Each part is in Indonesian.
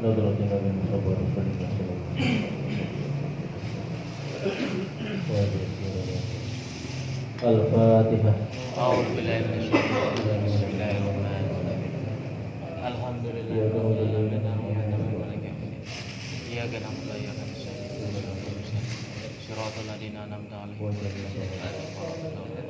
nadratin Nabi Musa wa Rasulullah sallallahu Al-Fatihah. A'udzu billahi minasyaitonir rajim. Bismillahirrahmanirrahim. Alhamdulillahi rabbil alamin arrahmanirrahim maliki yaumiddin. Iyyaka na'budu wa iyyaka nasta'in. Shiratal ladzina an'amta 'alaihim ghairil maghdubi 'alaihim waladdallin.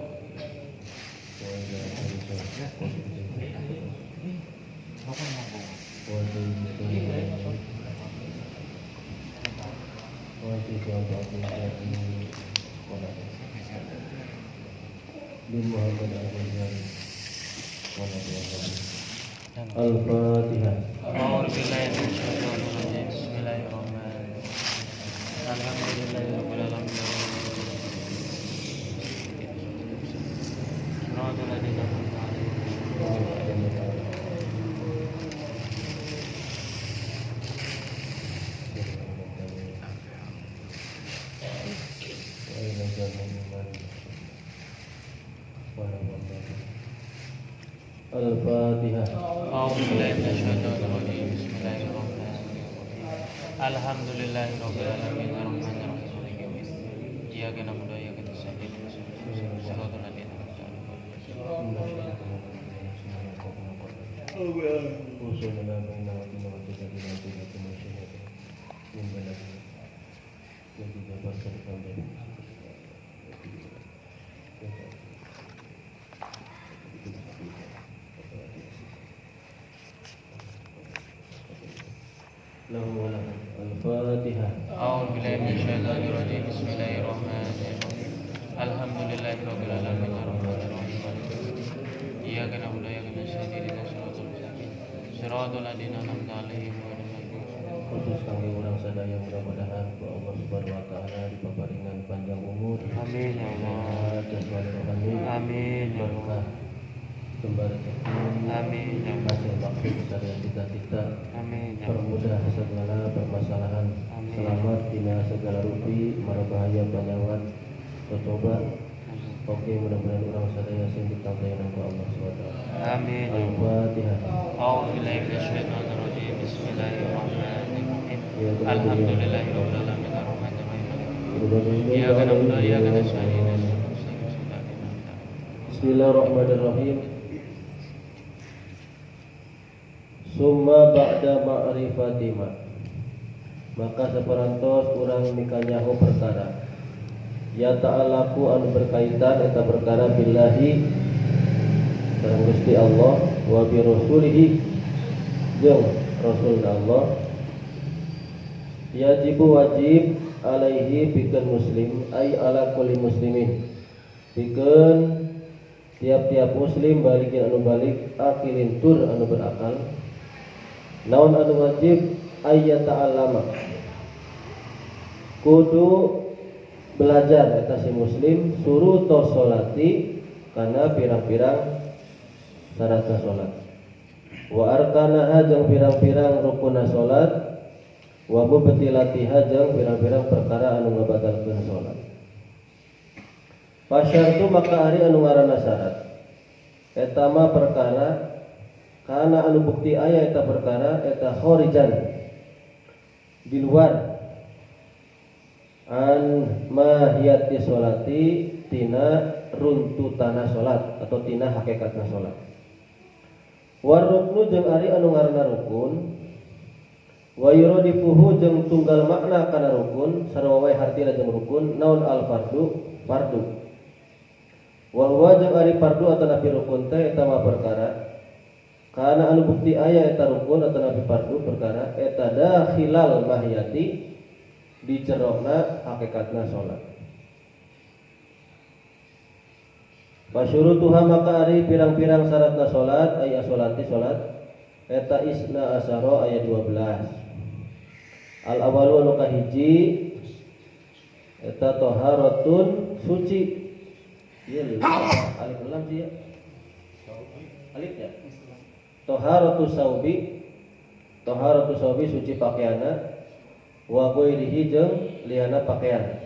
Al-Fatihah. A'udzu billahi minasyaitonir rajim. Bismillahirrahmanirrahim. Alhamdulillahi rabbil alamin. Shiratal ladzina an'amta 'alaihim. Al-Fatihah. A'udzu billahi minasyaitonir rajim. Bismillahirrahmanirrahim. Alhamdulillahi rabbil alamin arrahmanirrahim maliki yaumiddin. Iyyaka na'budu wa iyyaka nasta'in. Shiratal ladzina an'amta 'alaihim. Al-Fatihah. A'udzu billahi minasyaitonir rajim. Bismillahirrahmanirrahim. Alhamdulillahi rabbil alamin arrahmanirrahim maliki yaumiddin. Iyyaka na'budu wa iyyaka nasta'in. Ihdinas siratal mustaqim. Shiratal ladzina an'amta 'alaihim ghairil maghdubi 'alaihim. Khusus kami orang sadaya mudah-mudahan ku Allah Subhanahu wa taala dipaparingan panjang umur. Amin ya Allah. Dan rohani. Amin ya Allah. Berkah kembali Amin ya Allah. hasil maksud syariat cita-cita. Amin ya Allah. Permudah segala permasalahan. Amin. Selamat tina segala rupi, mara bahaya banyawat. Coba. Oke, mudah-mudahan orang sadaya sing ditambahin ku Allah SWT. Amin ya Allah. Al-Fatihah. A'udzu billahi minasyaitonir rajim. Bismillahirrahmanirrahim. Alhamdulillahi rabbil alamin arrahmanirrahim maliki yaumiddin. Iyyaka na'budu wa iyyaka nasta'in. Bismillahirrahmanirrahim. Summa ba'da ma'rifatima. Maka separantos urang mikanyaho perkara ya ta'alaku anu berkaitan eta perkara billahi sareng Gusti Allah wa bi rasulihi jeung Rasul Allah. Yajibu wajib alaihi pikeun muslim ay ala kulli muslimin pikeun tiap-tiap muslim balikin anu balik akilin tur anu berakal. Naon anu wajib ayat ta'allama kudu belajar eta si muslim suruto sholati kana pirang-pirang syarat salat wa arkanaha jeung pirang-pirang rukunna salat wa mubtilatiha jeung pirang-pirang perkara anu ngabatalkeun salat. Fasyartu maka ari anu ngaranna syarat eta mah perkara kana anu bukti aya eta perkara eta kharijan di luar an mahiyati sholati tina runtutana sholat atau tina hakikatna sholat. War ruknu jeung ari anu ngaranna rukun wa yuradifuhu jeung tunggal makna kana rukun sareng wae hartina jeung rukun naon al fardu wa huwa jeung ari fardu atau nabi rukun teh eta mah perkara kana anu bukti aya eta rukun atau nabi fardu perkara eta dakhilal mahiyati di cerokna hakikatna sholat. Pasyurutuha maka ari pirang-pirang syaratna sholat aya sholati sholat eta isna asyara ayat 12. Al awalu anu kahiji eta taharatun suci. Ieu alif lam sih ya. Alif ya. Taharatu saubi suci pakaianna wa ghairihi jeung liana pakaian.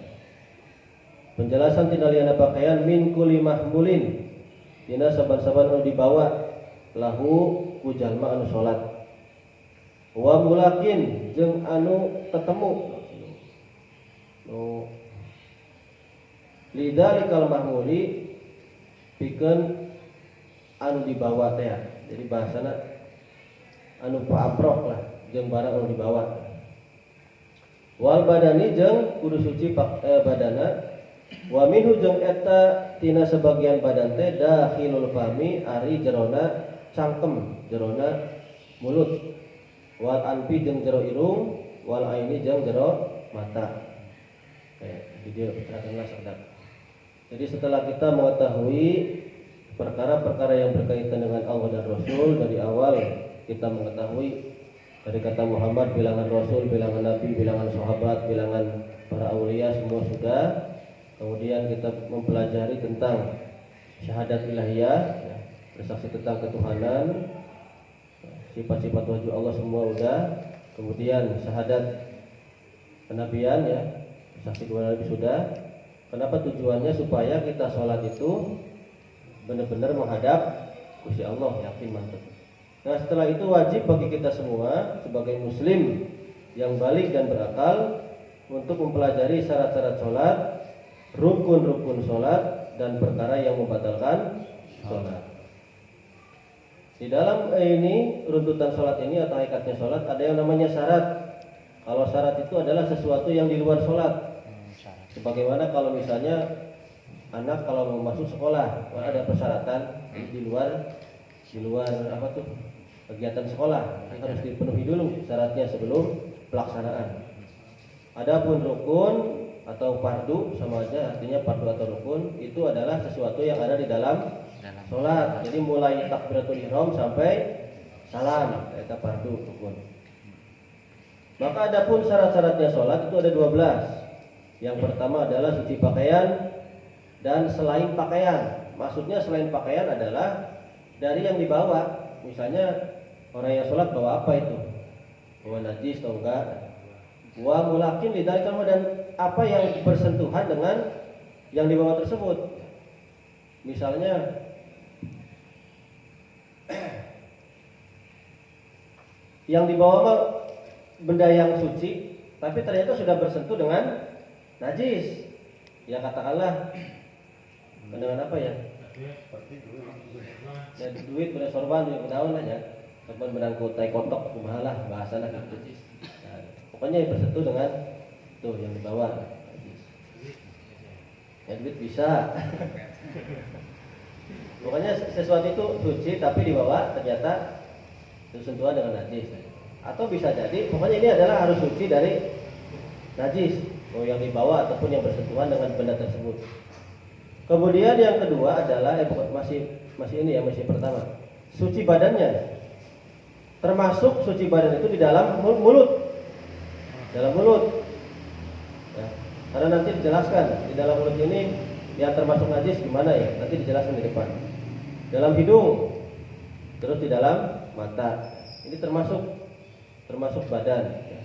Penjelasan tina liana pakaian min kulli mahmulin tina saban-saban anu dibawa lahu ku jalma anu salat. Wa mulakin jeung anu ketemu. Nu lidzalikal mahmuli pikeun anu dibawa teh. Jadi bahasana anu paabrok lah jeung barang anu dibawa. Wal badani jeung kudu suci badana. Wa minhu jeung eta tina sebagian badan teh dakhilul fami ari jerona cangkem, jerona mulut. Wal anfi jeung jero irung, wal aini jeung jero mata. Video perhatianlah sadar. Jadi setelah kita mengetahui perkara-perkara yang berkaitan dengan Allah dan Rasul dari awal, kita mengetahui dari kata Muhammad, bilangan Rasul, bilangan Nabi, bilangan sahabat, bilangan para aulia semua sudah. Kemudian kita mempelajari tentang syahadat ilahiyah, ya, bersaksi tentang ketuhanan, sifat-sifat wajib Allah semua udah. Kemudian syahadat kenabian, ya, bersaksi dua nabi sudah. Kenapa tujuannya? Supaya kita sholat itu benar-benar menghadap Gusti Allah, yakin mantap. Nah setelah itu wajib bagi kita semua sebagai muslim yang balik dan berakal untuk mempelajari syarat-syarat sholat, rukun-rukun sholat, dan perkara yang membatalkan sholat. Di dalam ini runtutan sholat ini atau hakikatnya sholat ada yang namanya syarat. Kalau syarat itu adalah sesuatu yang di luar sholat. Sebagaimana kalau misalnya anak kalau mau masuk sekolah ada persyaratan di luar apa tuh kegiatan sekolah harus dipenuhi dulu syaratnya sebelum pelaksanaan. Adapun rukun atau fardu sama aja, artinya fardu atau rukun itu adalah sesuatu yang ada di dalam sholat. Jadi mulai takbiratul ihram sampai salam itu fardu rukun. Maka adapun syarat-syaratnya sholat itu ada 12. Yang pertama adalah suci pakaian dan selain pakaian. Maksudnya selain pakaian adalah dari yang dibawa. Misalnya orang yang sholat bawa apa itu? Bawa najis atau enggak? Wa mulakin lidzalikal dan apa yang bersentuhan dengan yang dibawa tersebut. Misalnya yang dibawa benda yang suci tapi ternyata sudah bersentuh dengan najis. Ya katakanlah dengan apa ya? Ya duit bener sorban yang daun aja. Sorban menangkut tai kotok kumaha bahasana gitu. Nah, pokoknya yang bersentuh dengan tuh yang dibawa najis. Ya duit bisa. Pokoknya sesuatu itu suci tapi dibawa ternyata tersentuhan dengan najis. Atau bisa jadi pokoknya ini adalah harus suci dari najis. Yang dibawa ataupun yang bersentuhan dengan benda tersebut. Kemudian yang kedua adalah masih ini ya, masih pertama. Suci badannya. Termasuk suci badan itu di dalam mulut. Dalam mulut. Ya, karena nanti dijelaskan di dalam mulut ini yang termasuk najis gimana ya? Nanti dijelaskan di depan. Dalam hidung, terus di dalam mata. Ini termasuk badan. Ya.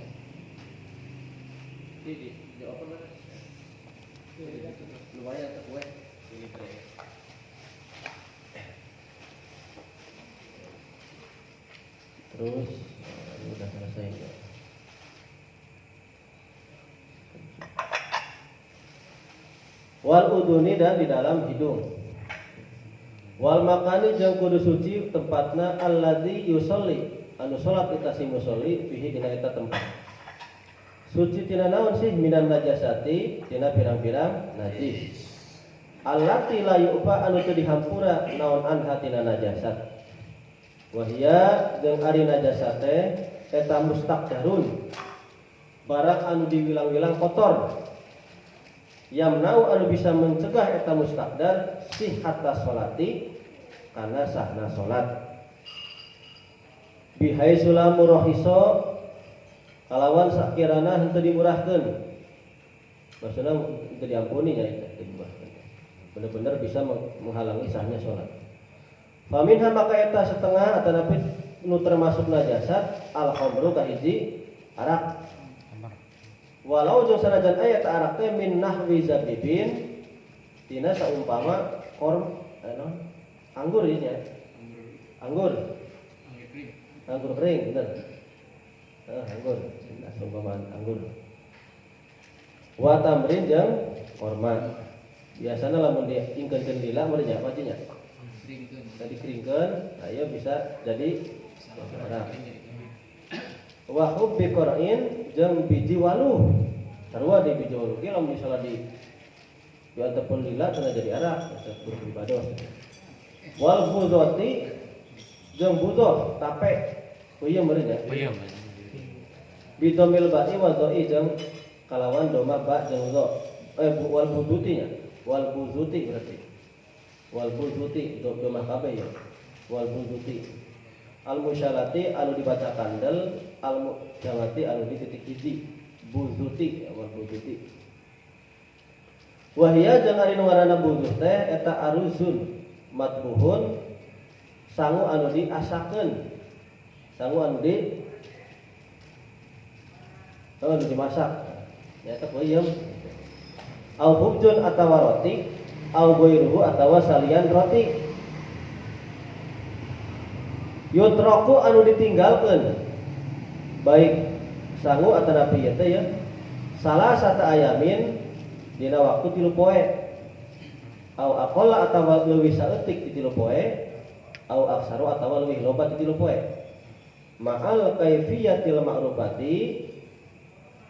Lumayan kue ini terus ini udah selesai ya. Wal uduni dan di dalam hidung. Wal makani jeung kudu suci tempatna alladzi yusolli anu salat kita si musolli fihi dina eta tempat. Suci tina naon sih minan najasati tina pirang-pirang najis. Allati la yu'fa anu teu dihampura naon anha tina najasat. Wa hiya jeung ari najasat teh eta mustaqdarun. Barang anu diwilang-wilang kotor. Yamnau anu bisa mencegah eta mustaqdar sihhatas sholati kana sahna salat. Bihaitsu murahhiso kalawan sakirana henteu dimurahkeun. Maksudna henteu diampuni nya eta dimurahkeun. Benar-benar bisa menghalangi sahnya salat. Faminha maka eta setengah atanapi nu termasuk najasat al-khamru ka hiji arak. Walau jeung sanajan aya ta arak teh min nahwi zabibin tina saumpama anggur ieu nya. Anggur kering bener. Anggur, seumpama anggur. Wa tamrin jeung korma. Biasana lamun diingkeunkeun lila meureun nya majinya. Tadi keringkeun, aya bisa jadi arak. Wa hubbi qur'in jeung biji waluh. Sarua di biji waluh ge lamun misalnya di antepun lila cenah jadi arak, buru ibadah. Wal budoti jeung budoh tape. Peuyeum meureun nya. Peuyeum. Bidomil ba'i wa doi jeung kalawan doma ba jeung do. Wal budutinya. Wal buduti berarti. Wal buduti doma kabeh ya. Wal buduti. Al musyalati anu dibaca kandel, al mujawati anu dititik hiji. Buduti wal buduti. Wahia jeung ari nu ngaranna budut teh eta aruzun matbuhun sangu anu diasakeun. Sangu anu dimasak. Ya teh peuyeum. Au hubjun atawa roti, au goiruhu atawa salian roti. Yutraku anu ditinggalkeun. Baik sangu atanapi ieu teh ya. Salah satu ayamin dina waktu 3 poe. Au aqalla atawa leuwih saeutik di 3 poe, au aksaru atawa leuwih loba di 3 poe. Ma'al kaifiyatil ma'rufati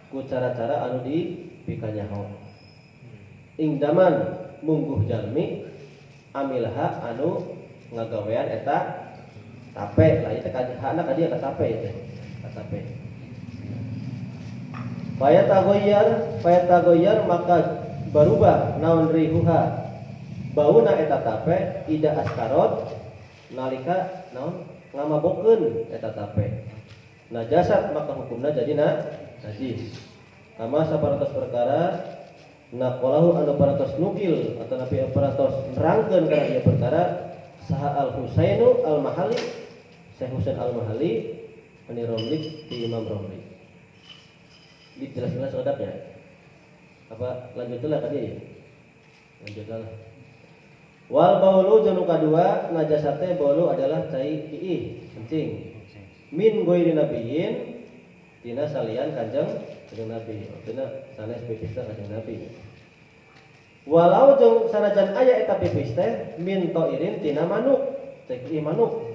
ku cara-cara anu dipikanyaho. Ingdaman mungguh jalmi amilha anu ngagawean eta tape lah itu hana ka dieu ka tape itu ka tape. Fayatagoyar maka berubah naon rihuha bauna eta tape ida askarot nalika naon ngamabokeun eta tape. Najasat maka hukumna jadi najis. Kama saparantos perkara naqalahu anu parantos nukil atau nabi parantos nerangkeun kana ieu perkara saha Al-Husainu Al-Mahali Syekh Husain Al-Mahali ani Romli di Imam Romli. Dijelas-jelas odapnya. Apa lanjutlah tadi ya? Lanjutlah. Wal baulu jeung kadua najasate baulu adalah cai iih kencing. Min goiri nabiyin dina salian kanjeng Nabi. Dina sanes pipis teh kanjeng Nabi. Walau jeung sanajan aya eta pipis teh min toirin tina manuk, cek iih manuk.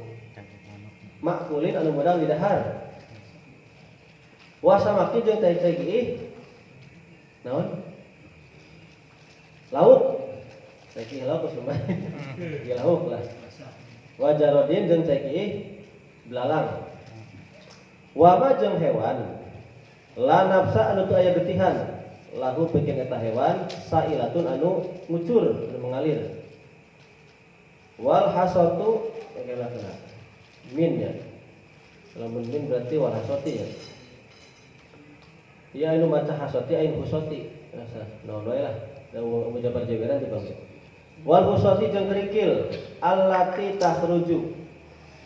Makulin anu modal di dahar. Wasamaki jeung teh cek iih naon? Lauk. Cek iih lauk kumaha? Ieu lauk lah. Wajarodin jeung cek iih belalang. Wama jeung hewan la nafsa anu teu aya getihan lahu pikeun eta hewan sailatun anu ngucur anu mengalir. Wal hasatu kena min ya. Lamun min berarti wal hasati ya. Ieu anu maca hasati ain husati. Asa naon wae lah. Da mujabar jabaran dipanggil. Wal husati jeung kerikil allati tahruju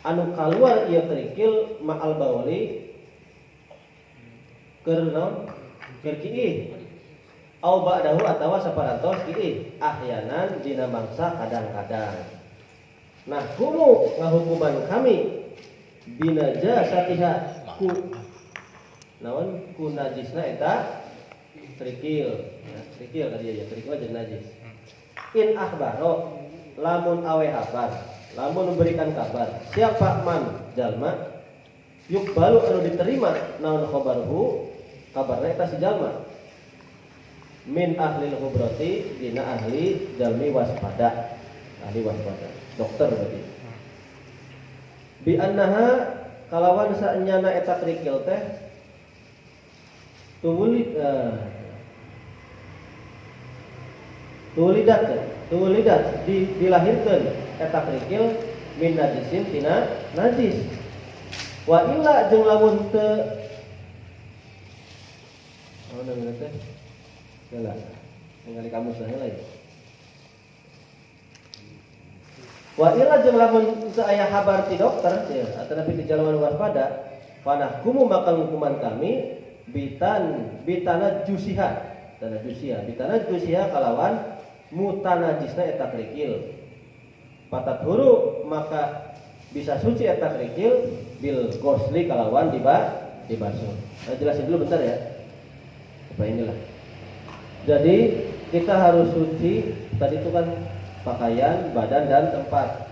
anu kaluar ieu kerikil ma'al bauli keur naon keur kiih au ba'dahu atawa saparantos kiih ahyanan dina mangsa kadang-kadang. Nah kumu ngahukuman kami binajasatiha ku naon ku najisna eta kerikil. Nah, kerikil tadi ya kerikil jeung najis. In akhbaro lamun awe habar lamun memberikan kabar siapa man jalma yuk balu anu diterima naon khabaruhu kabarna eta si jalma min ahli hubrati dina ahli jalmi waspada dokter berarti bi annaha kalawan saenyana eta krikil teh tulidat dilahirkeun eta krikil min najisin tina najis. Wa illa jeung lamun teu namanya teh heula ningali kamus heula ya. Wa illa jeung lamun teu aya habar ti dokter ya ataupun ti jalma waspada panahkumu maka hukuman kami bitana jusiha kalawan mutanajisna eta krikil. Patat huru maka bisa suci eta krikil bil gosli kalawan dibasuh. Nah, jelasin dulu bentar ya. Apa inilah. Jadi kita harus suci. Tadi itu kan pakaian, badan dan tempat.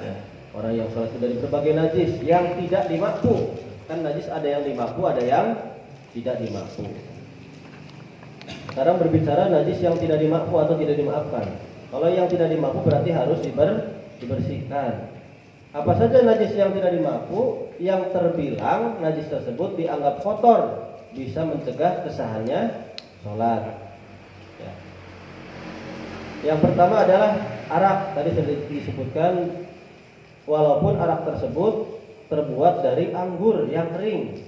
Ya. Orang yang sholat itu dari berbagai najis yang tidak dimakfu. Kan najis ada yang dimakfu, ada yang tidak dimakfu. Sekarang berbicara najis yang tidak dimakfu atau tidak dimaafkan. Kalau yang tidak dimakfu berarti harus dibersihkan. Apa saja najis yang tidak dimakfu? Yang terbilang najis tersebut dianggap kotor, bisa mencegah kesahannya sholat. Ya. Yang pertama adalah arak. Tadi sudah disebutkan, walaupun arak tersebut terbuat dari anggur yang kering.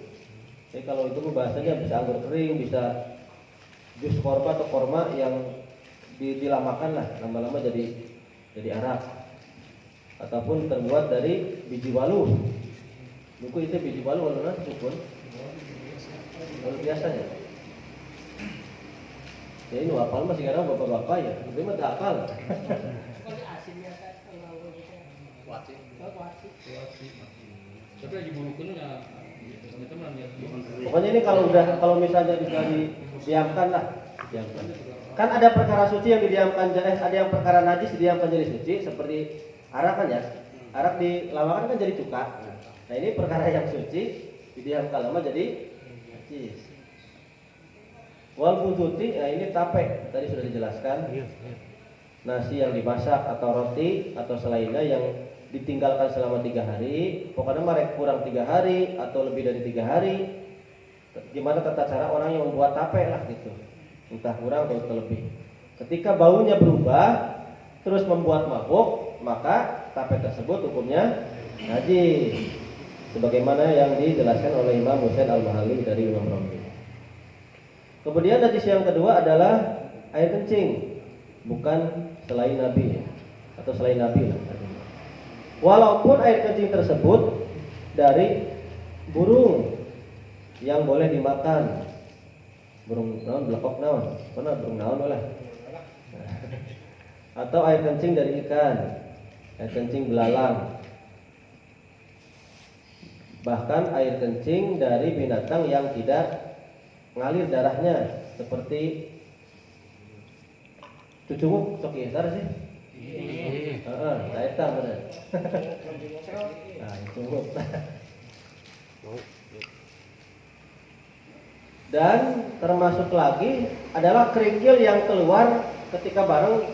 Jadi kalau itu bahasanya bisa anggur kering, bisa jus korma atau korma yang dilamakan lah, lama-lama jadi arak. Ataupun terbuat dari biji walu. Buku itu biji walu warna sukun. Walu biasanya. Ya ini hafal masih sekarang bapak-bapak ya. Itu mah tak hafal. Tapi lagi burukan ya. Pokoknya ini kalau misalnya bisa didiamkan lah, diamkan. Kan ada perkara suci yang didiamkan, ada yang perkara najis didiamkan jadi suci, seperti arak kan ya. Arak dilamakan kan jadi cuka. Nah ini perkara yang suci didiamkan lama jadi najis. Wal buduti, nah ini tape tadi sudah dijelaskan. Nasi yang dimasak atau roti atau selainnya yang ditinggalkan selama 3 hari, pokoknya mereka kurang 3 hari atau lebih dari 3 hari. Gimana tata cara orang yang membuat tape lah gitu, entah kurang atau lebih. Ketika baunya berubah terus membuat mabuk, maka tape tersebut hukumnya najis, sebagaimana yang dijelaskan oleh Imam Husain Al-Mahalli dari Imam Romli. Kemudian najis yang kedua adalah air kencing, bukan selain Nabi atau selain Nabi lah. Walaupun air kencing tersebut dari burung yang boleh dimakan, burung naon blekok naon, mana burung naon lah, atau air kencing dari ikan, air kencing belalang, bahkan air kencing dari binatang yang tidak ngalir darahnya, seperti cucunguk sok ieu sih. Heeh, eta bener. Nah, itu. Dan termasuk lagi adalah kerikil yang keluar ketika bareng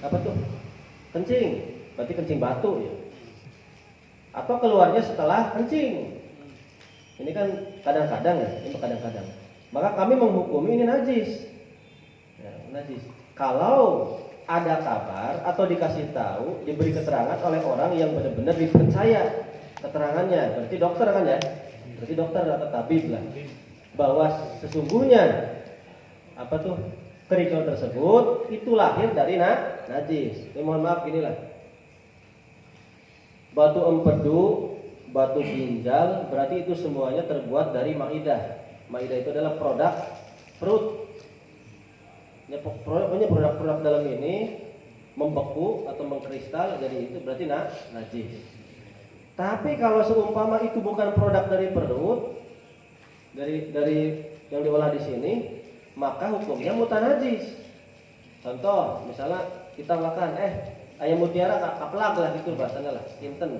apa tuh? Kencing. Berarti kencing batu ya. Atau keluarnya setelah kencing. Ini kan kadang-kadang ya, ini kadang-kadang. Maka kami menghukumi ini najis. Ya, najis. Kalau ada kabar atau dikasih tahu, diberi keterangan oleh orang yang benar-benar dipercaya keterangannya, berarti dokter kan ya, berarti dokter atau tabib lah, bahwa sesungguhnya apa tuh kerikil tersebut itu lahir dari najis. Mohon maaf inilah batu empedu, batu ginjal, berarti itu semuanya terbuat dari maidah. Maidah itu adalah produk perut. Ya, pokoknya produk-produk dalam ini membeku atau mengkristal, jadi itu berarti najis. Tapi kalau seumpama itu bukan produk dari perut, dari yang diolah di sini, maka hukumnya mutanajis. Contoh, misalnya kita makan ayam mutiara kapelag lah gitu bahasanya lah, kinten.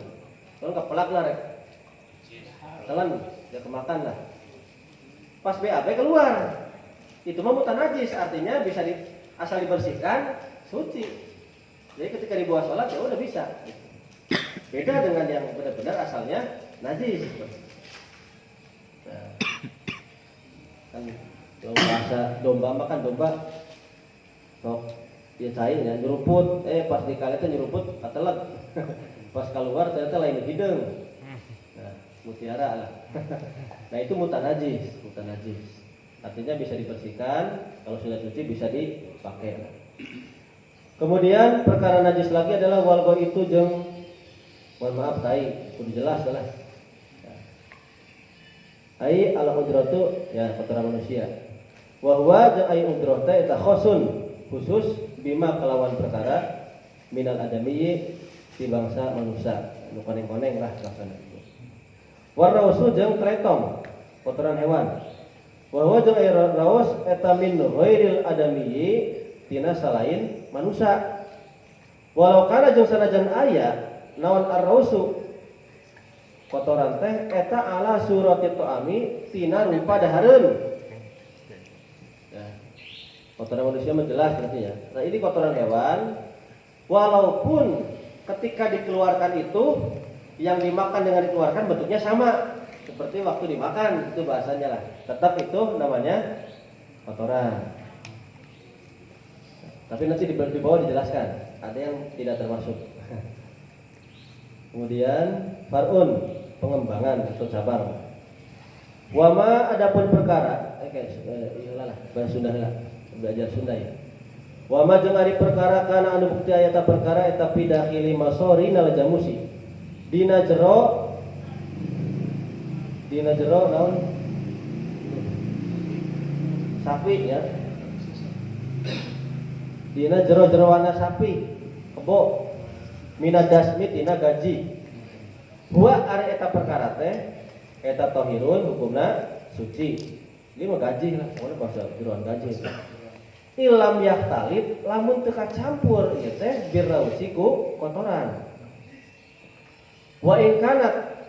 Kalau kapelag lah rek. Telan ya kemakan lah. Pas BAB keluar. Itu mah mutanajis, artinya bisa asal dibersihkan suci. Jadi ketika dibawa sholat ya udah bisa. Beda dengan yang benar-benar asalnya najis. Nah, kan kalau bahasa domba makan domba, sok dia cair ya nyeruput, pas dikali itu nyeruput katelet. Pas keluar ternyata lain hidung. Nah, mutiara lah. Nah itu mutanajis. Artinya bisa dibersihkan, kalau sudah suci bisa dipakai. Kemudian perkara najis lagi adalah walgo itu jeung, mohon maaf tai, udah jelas lah. Ai ala udratu ya kotoran manusia. Wa huwa jeung ai udrata eta khosun, khusus bima kelawan perkara minal adamiyyi di bangsa manusia. Nu koneng-koneng lah rasana itu. Warausu jeung tretong. kotoran hewan. Wa huwa jeung raos eta min ghairil adamiyyi tina salain manusia. Walau kana jeung sanajan aya naon ar-rausu kotoran teh eta ala surati ta'ami tina rupa dahareun. Ya. Kotoran manusia menjelas berarti ya. Nah, ini kotoran hewan walaupun ketika dikeluarkan itu yang dimakan dengan dikeluarkan bentuknya sama seperti waktu dimakan, itu bahasanya lah. Tetap itu namanya kotoran. Tapi nanti di bawah dijelaskan, ada yang tidak termasuk. Kemudian far'un, pengembangan atau cabang. Wama adapun perkara, iyalah bahasa Sunda lah, belajar Sunda ya. Wama jeung ari perkara kana anu bukti aya ta perkara eta pidahili masori nal jamusi. Dina jero naon? Sapi ya. Dina jero-jeroana sapi, kebo. Mina dasmi tina gaji. Huwa ari eta perkara teh eta tahirun hukumna suci. Ini mah gaji lah, pokoknya bahasa jeroan gaji. Ilam yahtalib lamun teu kacampur ieu teh birrausiku kotoran. Wa in kanat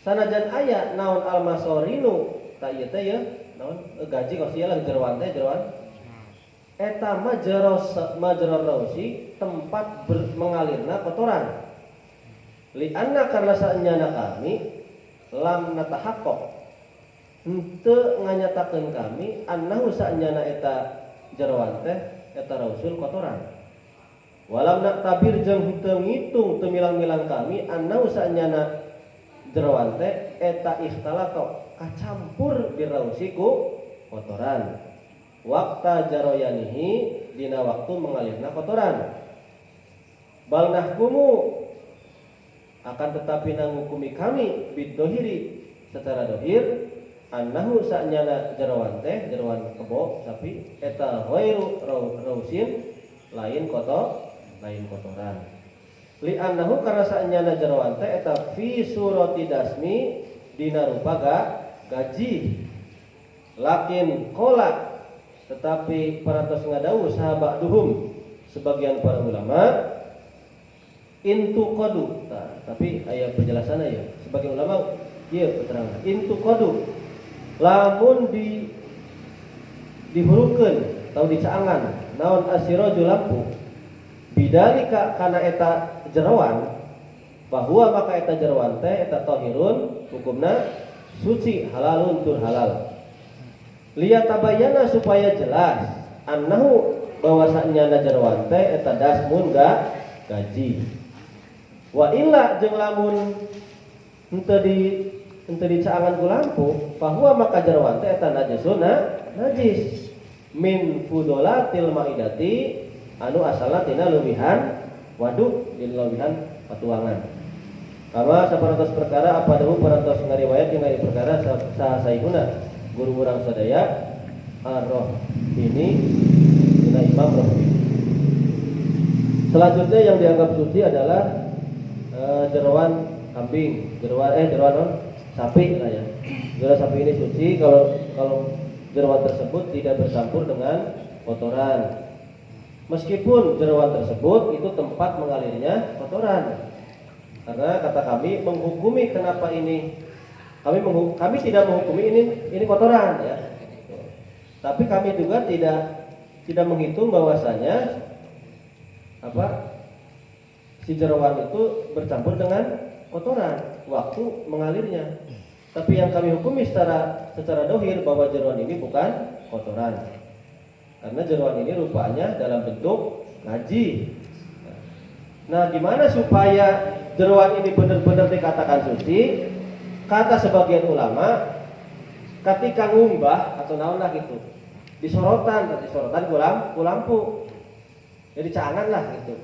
sanajan aya naon almasorinu ta ieu teh ya naon gaji kosiala jeroan teh jeroan eta majrar rausi tempat mengalirna kotoran. Li anna karna saenyana kami lam natahaqqaq henteu nganyatakeun kami annahu saenyana eta jeroan teh eta rausul kotoran. Walam nak tabir jeung henteu ngitung teu milang-milang kami annahu saenyana jeroan teh eta ikhtalaqa kacampur birausiku kotoran. Wakta jaroyanihi dina waktu mengalirna kotoran. Bal nahkumu akan tetapi nangukumi kami bidohiri secara dohir annahu sa'nyana jeroan teh jeroan kebo sapi eta ghairu rausin lain kotoran. Li annahu karena sa'nyana jeroan teh eta fi surati dasmi dina rupa gaji. Lakin qala tetapi parantos ngadawuh sahabat duhum sebagian para ulama intu qadu. Tapi aya penjelasanna ya. Sebagian ulama ieu keterangan intu qadu lamun dihurungkeun atau dicaangan naon asiraju lampu bidalika kana eta jeroan bahwa maka eta jeroan teh eta tahirun hukumna suci halalun tur halal. Lihat tabayana supaya jelas annahu bahwasanya jeroan teh eta dasmun gaji. Wa illa jeung lamun henteu dicaangan ku lampu bahwa maka jeroan teh eta najis min fudolatil maidati anu asalna tina leuwihan waduk di leuwihan patuangan. Kama saparantos perkara apa dahulu parantos ngariwayat jeung ari perkara sahasaihuna guru urang sadaya Ar-Roh ini dina Imam Rohbi. Selanjutnya yang dianggap suci adalah jeroan kambing, jeroan sapi lah ya. Jeroan sapi ini suci kalau jeroan tersebut tidak bercampur dengan kotoran. Meskipun jeroan tersebut itu tempat mengalirnya kotoran. Karena kata kami menghukumi kenapa ini kami tidak menghukumi ini kotoran ya. Tapi kami juga tidak menghitung bahwasanya si jeroan itu bercampur dengan kotoran waktu mengalirnya. Tapi yang kami hukumi secara dohir bahwa jeroan ini bukan kotoran. Karena jeroan ini rupanya dalam bentuk gaji. Nah, gimana supaya jeroan ini benar-benar dikatakan suci? Kata sebagian ulama, ketika ngumbah atau naon lah gitu, disorotan ku lampu, jadi caangan lah gitu.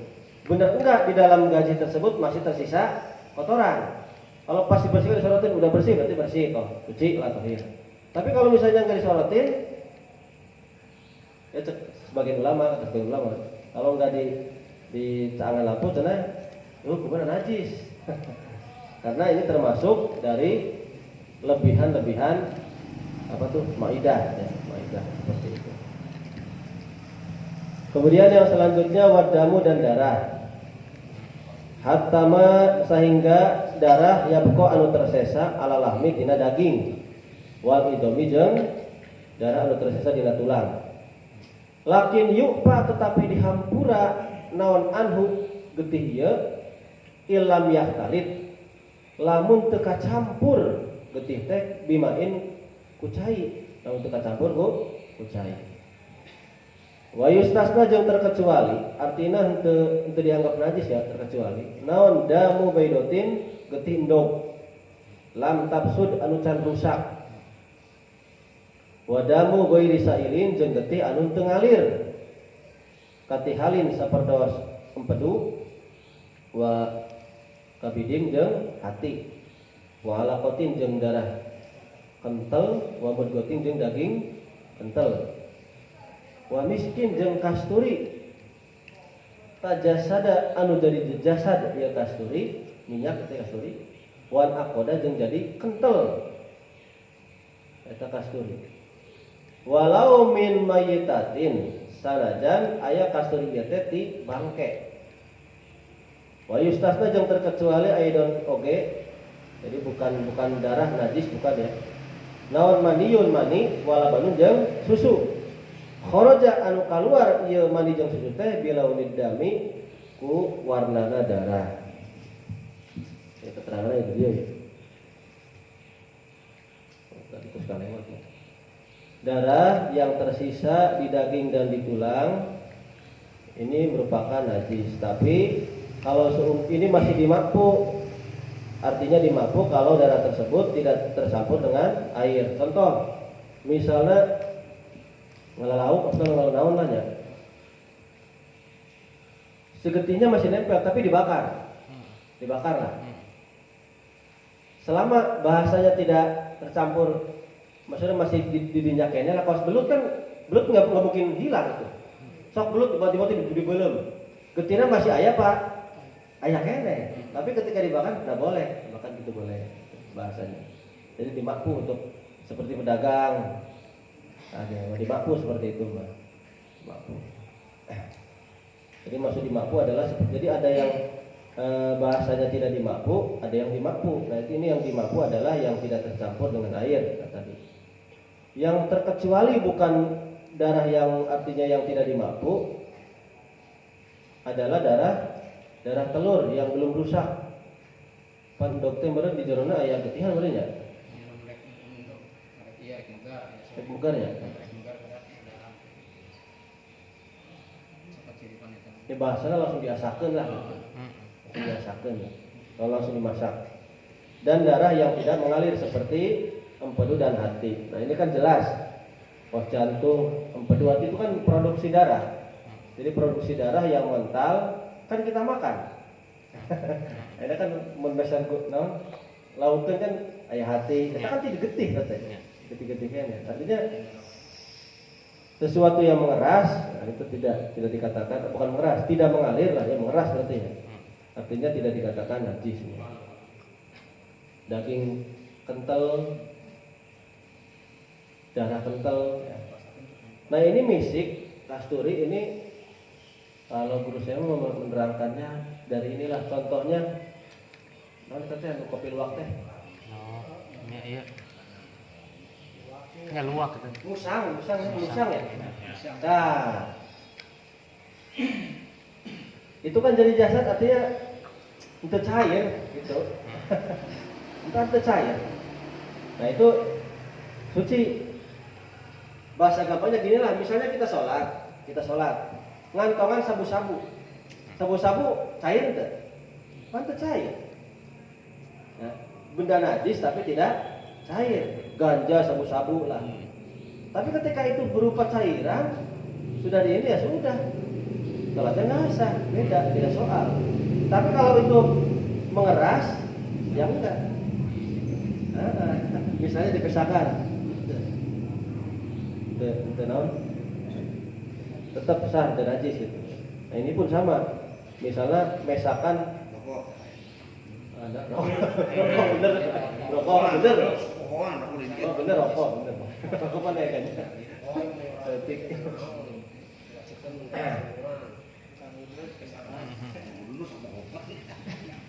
Benar enggak di dalam gaji tersebut masih tersisa kotoran? Kalau pas dibersihkan disorotin udah bersih berarti bersih toh, suci lah toh ya. Tapi kalau misalnya nggak disorotin, ya sebagian ulama, kalau nggak di caangan lampu, cina, bukan najis. Karena ini termasuk dari lebihan-lebihan apa tuh maidah ya, maidah seperti itu. Kemudian yang selanjutnya wadamu dan darah. Hattama sehingga darah yabqa anu tersesa ala lahmi dina daging. Wal idomi jeung darah anu tersesa dina tulang. Lakin yu'fa tetapi dihampura naon anhu getih ieu ilam yahtalit lamun teu kacampur getih teh bimain ku cai, lamun teu kacampur ku cai. Wa yustasna jeung terkecuali, artina henteu dianggap najis ya terkecuali. Naon damu baidotin getih endog lam tabsud anu can rusak. Wadamu ghairi sailin jeung getih anu teu ngalir. Katihalin saperdos empedu wa kabiding jeung hati. Wa alaqatin jeung darah kentel, wa mudghatin jeung daging kentel. Wa miskin jeung kasturi. Tajasada anu jadi jasad ieu kasturi, minyak teh kasturi. Wan aqoda jeung jadi kentel. Eta kasturi. Walau min mayitatin sanajan aya kasturi ieu teh ti bangke. Wa yustasna jeung terkecuali aidon oge. Jadi bukan darah najis bukan ya. Naon maniyun mani wala banun jeung susu. Kharaja anu kaluar ieu mani jeung susu teh bilaunid dami ku warnana darah. Ya keteranganna itu dia ya. Tadi ku sekali lewat ya. Darah yang tersisa di daging dan di tulang ini merupakan najis. Tapi kalau ini masih dimakfu, artinya dimakfu kalau darah tersebut tidak tercampur dengan air. Contoh, misalnya ngelalauk atau ngelalaun lah ya. Segetinya masih nempel tapi dibakar. Dibakar lah. Selama bahasanya tidak tercampur, maksudnya masih di dinyaknya lah. Kalau belut kan belut nggak mungkin hilang itu. Sok belut tiba-tiba dibelem. Getina masih ayah pak, ayah kene. Tapi ketika dibakar nggak boleh, makan gitu boleh bahasanya. Jadi dimakfu untuk seperti pedagang. Ada yang dimakfu seperti itu mbak. Makfu. Jadi maksud dimakfu adalah jadi ada yang bahasanya tidak dimakfu, ada yang dimakfu. Nah ini yang dimakfu adalah yang tidak tercampur dengan air tadi. Yang terkecuali bukan darah yang artinya yang tidak dimakfu adalah darah telur yang belum rusak. Pan dokter meureun di jerona aya getihan meureun nya. Iya, Bugar ya. Ini bahasanya langsung diasakeun lah. Diasakeun. Langsung dimasak. Dan darah yang tidak mengalir seperti empedu dan hati. Nah ini kan jelas. Oh jantung, empedu, hati itu kan produksi darah. Jadi produksi darah yang mental kan kita makan. Ini kan memesan naon? Laukkeun kan aya hati, kita kan tidak getih katanya. Getih-getihnya. Artinya sesuatu yang mengeras, nah itu tidak dikatakan, bukan mengeras, tidak mengalir lah ya, mengeras berarti ya. Artinya tidak dikatakan najis. Daging kental, darah kental. Nah ini misik, kasturi ini kalau guru saya menerangkannya dari inilah contohnya. Nah kita kopi luwak teh. Oh, iya. Nggak luwak itu. Musang ya. Nah, itu kan jadi jasad artinya itu cair gitu. Itu cair. Nah itu suci. Bahasa gampangnya gini lah, misalnya kita sholat, ngantongan sabu-sabu cair enggak? Kan cair. Nah, benda najis tapi tidak cair, ganja sabu-sabu lah. Tapi ketika itu berupa cairan, sudah di ini ya sudah. Sholatnya nggak sah, beda, tidak soal. Tapi kalau itu mengeras, ya enggak. Misalnya dipisahkan, tetap sah dan najis itu. Nah ini pun sama. Misalnya mesakan rokok bener. Oh bener rokok, bener. Rokok mana ya kan? Etik.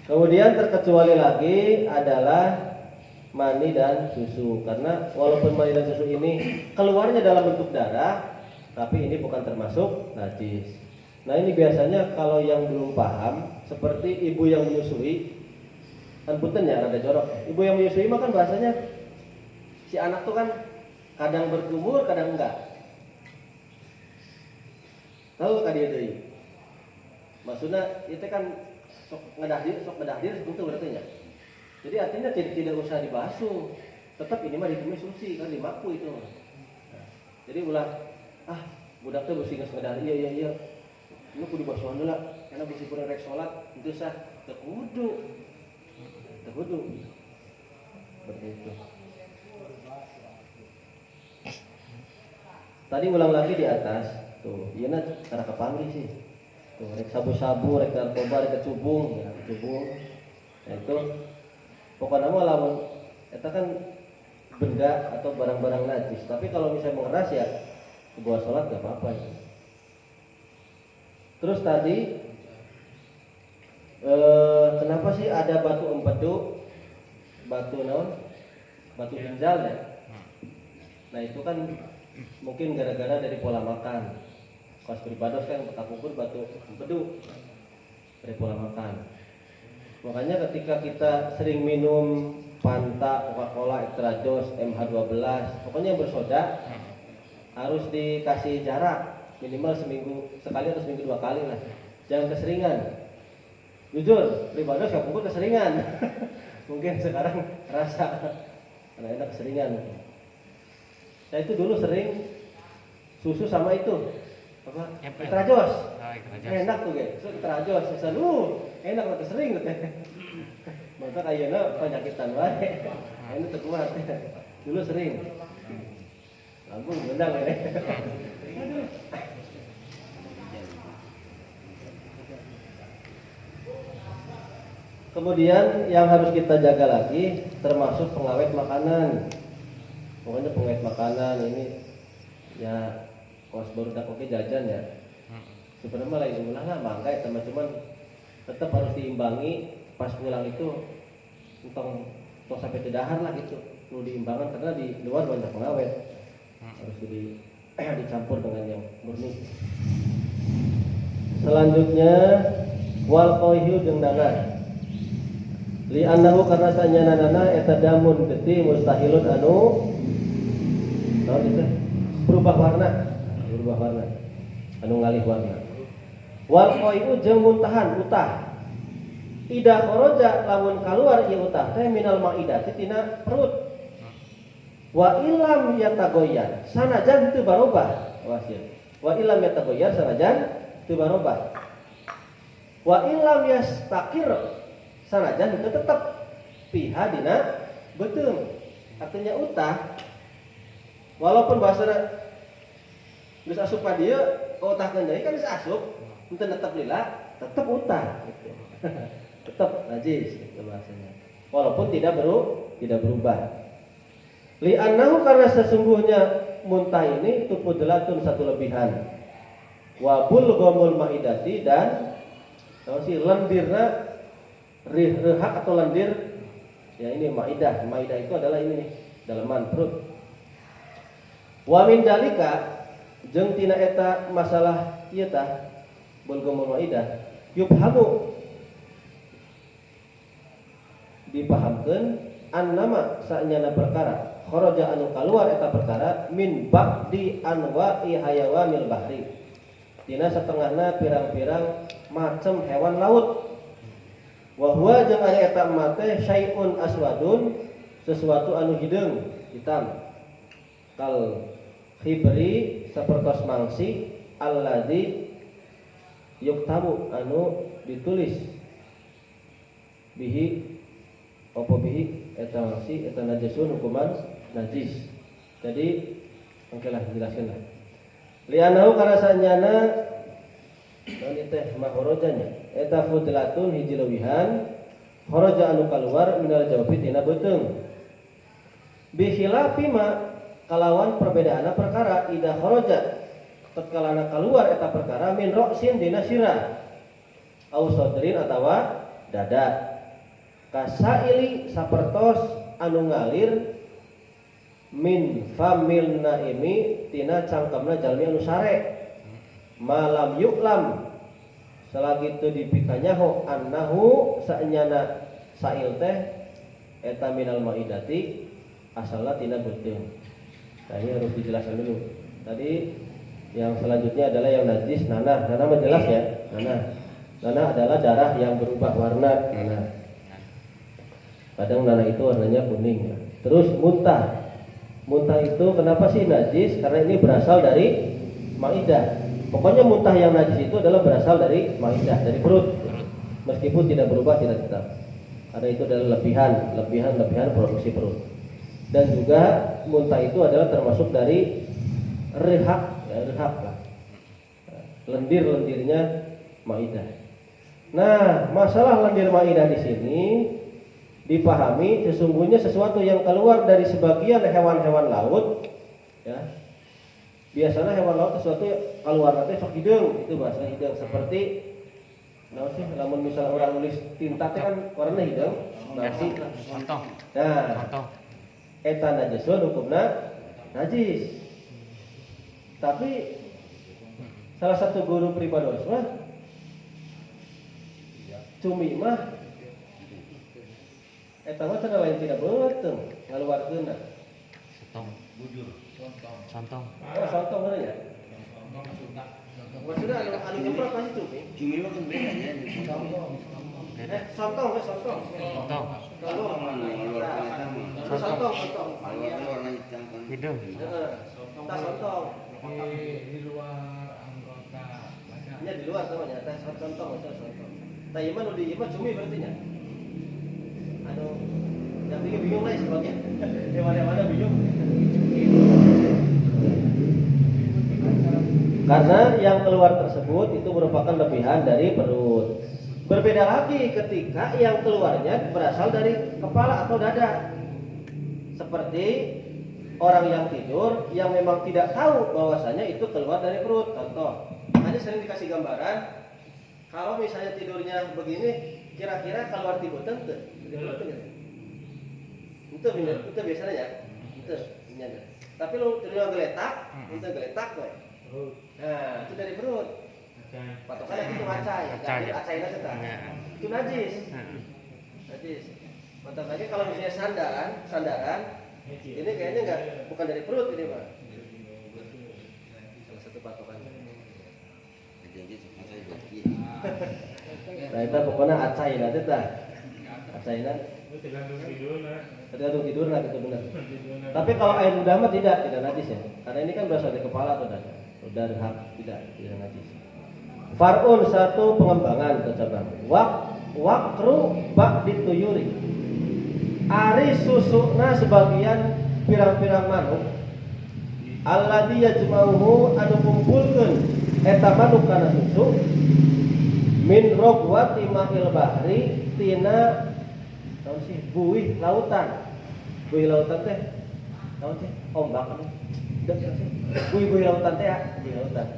Kemudian terkecuali lagi adalah mani dan susu, karena walaupun mani dan susu ini keluarnya dalam bentuk darah, tapi ini bukan termasuk najis. Nah ini biasanya kalau yang belum paham, seperti ibu yang menyusui, kan punten ya rada jorok. Ibu yang menyusui mah kan bahasanya si anak tuh kan kadang berkumur, kadang enggak. Tahu ka dia deui. Maksudnya itu kan sok ngedahdir sebetulnya berarti nya. Jadi artinya tidak usah dibasuh. Tetap ini mah ditumis suci kan dimaku itu. Nah, jadi ulah budak teh bersih geus ngedahdir iya. Ini kudu basuhan heula karena bersih pun rek salat itu sah teu kudu. Seperti itu. Tadi ulang lagi di atas tuh, iya na cara kepanggih sih. Tuh, rek sabu-sabu, rek narkoba, rek kecubung, ya kecubung. Nah itu pokoknya mah lamun eta kan benda atau barang-barang najis. Tapi kalau misalnya mengeras ya buat sholat gak apa-apa ya. Terus tadi kenapa sih ada batu empedu, batu ginjal ya? Nah itu kan mungkin gara-gara dari pola makan. Pas beribadah kan takubur batu empedu dari pola makan. Makanya ketika kita sering minum Fanta, Coca-Cola, Extra Joss, MH12, pokoknya yang bersoda harus dikasih jarak minimal seminggu sekali atau seminggu 2 kali lah. Jangan keseringan. Jujur, beribadah takubur keseringan. Mungkin sekarang rasa karena enak keseringan. Saya itu dulu sering susu sama itu apa? Extra Joss. Enak tuh guys. So Extra Joss, enak lah sering tuh. Maka kayaknya penyakitan wae. Ini teu kuat. Dulu sering. Lambung beundang ya. Kemudian yang harus kita jaga lagi termasuk pengawet makanan. Pokoknya pengawet makanan ini ya kos baru dak oke jajan ya. Sebenarnya lain ulah lah mangga ya teman-teman tetap harus diimbangi pas pulang itu tong sampai kedahar lah gitu. Perlu diimbangan karena di luar banyak pengawet. Harus dicampur dengan yang murni. Selanjutnya wal qaihu jeung danar. Li annahu karena sanyanana eta damun geti mustahilun anu naon itu berubah warna anu ngalih warna. Wal qaihu jeung muntahan utah. Ida kharaja lamun kaluar ieu utah teh minal maidati tina perut. Wa illam yatagoyyar sanajan teu barobah. Wa illam yatagoyyar sanajan teu barobah. Wa illam yastakir sanajan itu tetap piha dina beuteung. Artinya utah walaupun bahasana geus asup ka dieu utahkeun deui kan geus asup henteu netep lila tetap utah gitu. Tetap najis itu bahasanya. Walaupun tidak berubah. Li annahu karena sesungguhnya muntah ini tupudlatun satu lebihan. Wa bulghamul maidati dan lendirna rehak atau lendir ya ini maidah itu adalah ini nih daleman perut. Wa min dalika jeung tina eta masalah ieu tah bulghamul maidah yubhamu dipahamkeun annama sanyana perkara kharaja anu kaluar eta perkara min ba'di anwa'i hayawanil bahri tina satengahna pirang-pirang macem hewan laut. Wa huwa jeung ari eta mate syai'un aswadun sesuatu anu hideung hitam kal khibri sapertos mangsi alladzi yuktabu anu ditulis bihi apa bihi eta mangsi eta najasun hukuman najis. Jadi engkelah jelaskeunlah lianahu karena sanyana naon teh mahorojanya eta fudlatun hiji leuwihan kharaja anu kaluar minal jawfi tina beuteung Bikhilafi ma kalawan perbedaana perkara ida kharaja tatkalana keluar eta perkara min ra'sin dina sirah au sadrin atawa dada kasaili sapertos anu ngalir min famil naimi tina cangkemna jalmi anu sare malam yuklam selagi itu dipikanyaho annahu saenyana sail teh eta minal maidati asalna tina beuteung. Nah ini harus dijelaskan dulu. Tadi yang selanjutnya adalah yang najis nanah. Nanah mah jelas ya. Nanah adalah darah yang berubah warna. Nanah. Kadang nanah itu warnanya kuning ya. Terus muntah. Muntah itu kenapa sih najis? Karena ini berasal dari maidah. Pokoknya muntah yang najis itu adalah berasal dari maidah, dari perut. Meskipun tidak berubah tidak tetap. Karena itu adalah lebihan produksi perut. Dan juga muntah itu adalah termasuk dari rihak lah. Lendir-lendirnya maidah. Nah, masalah lendir maidah di sini dipahami sesungguhnya sesuatu yang keluar dari sebagian hewan-hewan laut ya. Biasanya hewan laut sesuatu keluar nanti sok hidung, itu bahasa hidung seperti naon sih lamun misalnya orang nulis tinta teh kan warna hidung, nasi Contoh. nah Contoh. eta najisun hukumna najis. Tapi salah satu guru pribados mah cumi mah eta mah cenah lain tidak beuteung ngaluarkeunna. Sontong. Sontong. Oh, sontong bener ya? Maksudnya anu gemprot pasti cumi. Cumi mah kan beda ya. Sontong. Sontong. Kalau sontong. Warna hitam kan. Hidung. Heeh. Tas sontong. Di luar anggota masyarakat. Nya di luar namanya tas sontong. Tah ieu mah nu di ieu mah cumi berarti nya. Anu yang bikin bingung lah sebabnya. Di mana-mana bingung. Karena yang keluar tersebut itu merupakan lebihan dari perut. Berbeda lagi ketika yang keluarnya berasal dari kepala atau dada. Seperti orang yang tidur yang memang tidak tahu bahwasanya itu keluar dari perut. Contoh, tadi sering dikasih gambaran kalau misalnya tidurnya begini, kira-kira keluar tidur tentu. Itu biasanya ya. Itu nyanda. Tapi lu tidurnya geletak, itu geletak we. Nah, itu dari perut. Patokannya itu acai. Jadi acai aja tah. Itu najis. Najis. Mantap lagi kalau misalnya sandaran, ini kayaknya bukan dari perut ini, Pak. Salah satu patokannya. Jadi saya bagi. Nah, itu pokoknya acai nanti tah. Acaina tergantung tidur lah gitu benar. Tapi kalau air ludah mah tidak najis ya. Karena ini kan berasal dari kepala atau dada. Dari hak tidak najis. Far'un satu pengembangan atau cabang. Wakru bak dituyuri. Ari susukna sebagian pirang-pirang manuk. Alladzi yajma'uhu anu kumpulkeun eta manuk kana susu min rogwati ma'il bahri tina naon sih buih lautan. Buih lautan teh naon sih? Ombak anu. Buih lautan teh di lautan.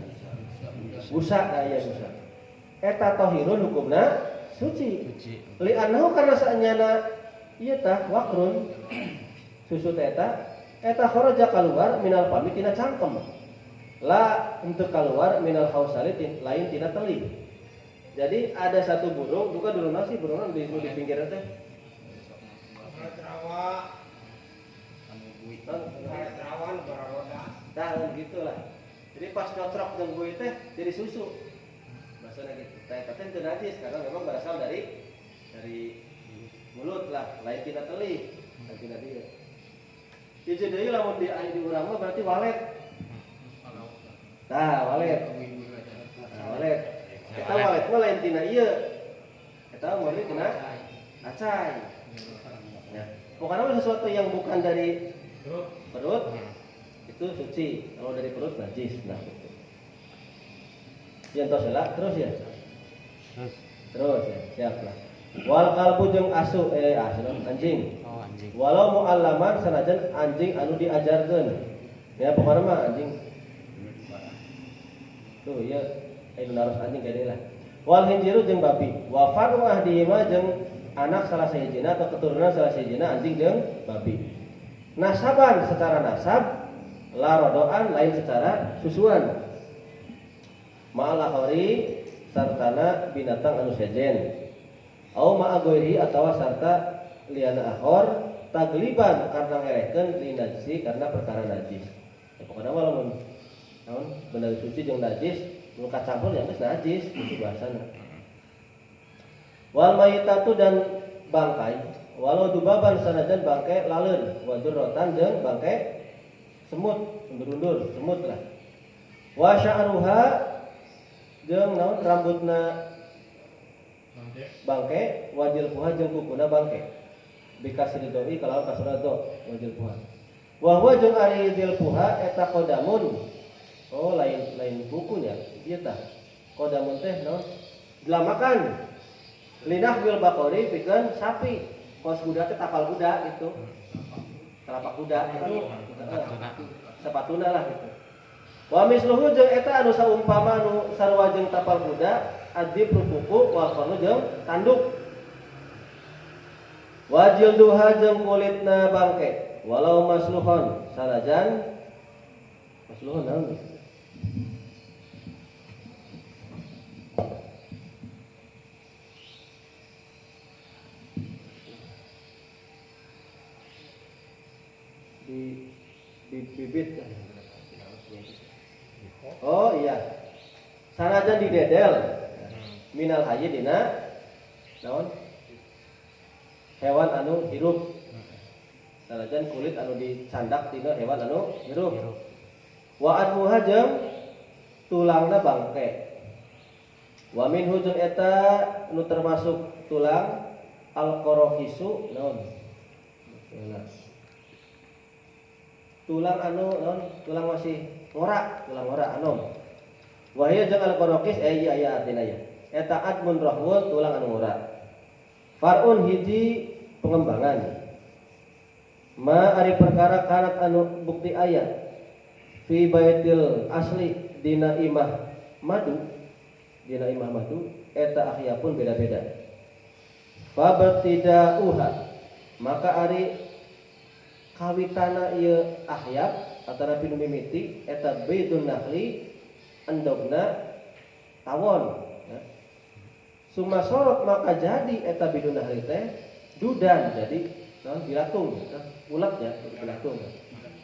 Busa aya busa. Eta tahirun hukumna suci. Li annahu karena saenyana ieu tah wakrun susu teh eta kharaja keluar minal fami tina cangkem. La untuk keluar minal hausali lain tina teli. Jadi ada satu burung, bukan burung nasi, burung di pinggir teh. Terawan beroda. Nah, gitulah. Jadi pas cocok dengan buih teh jadi susu. Maksudnya gitu. Teh itu najis karena memang berasal dari mulut lah, lain tina teli. Lain tina dia. Jadi deui lamun di urang mah berarti walet. Tah, walet. Walet. Eta walet mah lain tina ieu. Eta mah tina acai. Nah, pokoknya sesuatu yang bukan dari perut itu suci. Kalau dari perut najis. Nah, itu. Yang terus ya? Terus ya? Terus ya, siap lah. Wal kalbu jeung asu anjing. Oh anjing. Walau mu'allaman sanajan anjing anu diajarkeun. Ya pokona mah anjing. Tuh ya anu naros anjing gede lah. Wal hinjiru jeung babi. Wa faru ahdihima jeung anak salah sahijina atau keturunan salah sahijina anjing jeung babi. Nasaban secara nasab, la rodoan lain secara susuan. Ma'al akhari sartana binatang anu sejen. Au ma'agoiri atawa sarta liana akhor tagliban karena ngerekeun li najisi karena perkara najis. Ya, pokoknya walaupun naon bener suci jeung najis nu kacampur ya geus najis itu bahasana. Wal mayitatu dan bangkai walau dubaban sanajan bangkai laleun wa durrotan jeung bangkai semut undur-undur semut lah. Wa sya'ruha jeung naon rambutna bangke wajil puha jeung kukuna bangke bikasri doi kalau kasra do wajil puha wa huwa jeung ari dil puha eta qadamun lain bukunya ieu tah qadamun teh naon dilamakan linah wil baqori pikeun sapi kos kuda teh tapal kuda gitu telapak kuda itu sepatuna lah gitu wa misluhu jeung eta anu saumpama anu sarua jeung tapal kuda adib rupuku wal qanu jeung tanduk wajil duha jeung kulitna bangke walau masluhon sanajan masluhon naon di bibit oh iya sanajan didedel minal hayy dina naon hewan anu hirup sanajan kulit anu dicandak dina hewan anu hirup wa admuha jeung tulangna bangke wa minhu jeung eta nu termasuk tulang al-qorofisu naon tulang anu naon tulang masih ngora tulang ngora anu wa hiya jeung al-qorofis iya artina ya eta admun rahwun tulang anu ngora farun hiji pengembangan ma ari perkara kanat anu bukti aya fi baitil asli dina imah madu eta akhiyapun beda-beda fa bertidauha maka ari kawitana ieu ahyap atau nu mimiti eta baitun nakhli endogna tawon summa sorot maka jadi eta bidun nakhli teh dudan jadi naon bilatung ulatnya bilatung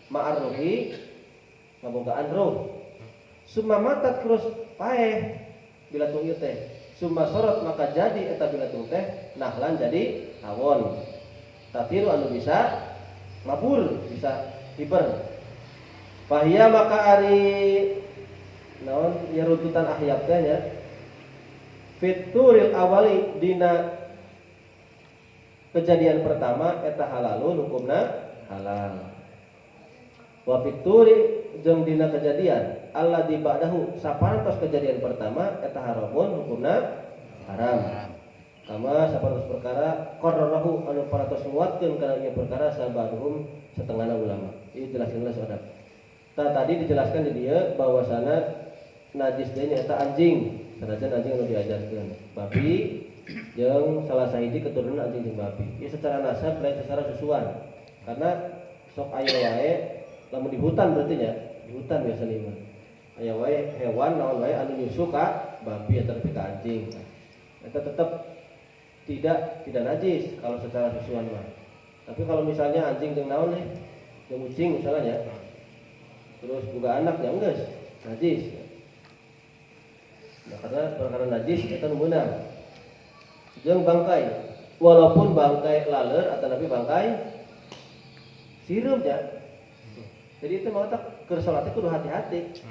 ma'arruhi ngabogaan ruh summa matat terus paeh bilatung ieu teh summa sorot maka jadi eta bilatung teh nahlan jadi tawon tatiru anu bisa mabur bisa hiber fahia maka ari naon ya runtutan ahyab teh nya fituril awali dina kejadian pertama eta halalun hukumna halal wa fituri jeung dina kejadian alladzi ba'dahu saparantos kejadian pertama eta haramun hukumna haram kama saparantos perkara qarrarahu anu paratos nguatkeun kana ieu perkara sabaruhum setengahna ulama ieu jelaskeun saudara tadi dijelaskan di dia bahwasana najis teh eta anjing sanajan anjing anu diajarkeun babi jeung salah sahiji keturunan anjing jeung babi ieu secara nasab lain secara susuan karena sok aya wae lamun di hutan berarti nya di hutan biasana mah aya wae hewan naon wae anu nyusu ka babi ataupun ka anjing eta tetap tidak najis kalau secara susuan mah tapi kalau misalnya anjing jeung naon jeung kucing misalnya terus juga anaknya geus najis. Nah, karena perkara najis itu meunang. Jeung bangkai, walaupun bangkai laler atau nabi bangkai sirup ya. Jadi itu mau tak keur salat kudu hati-hati.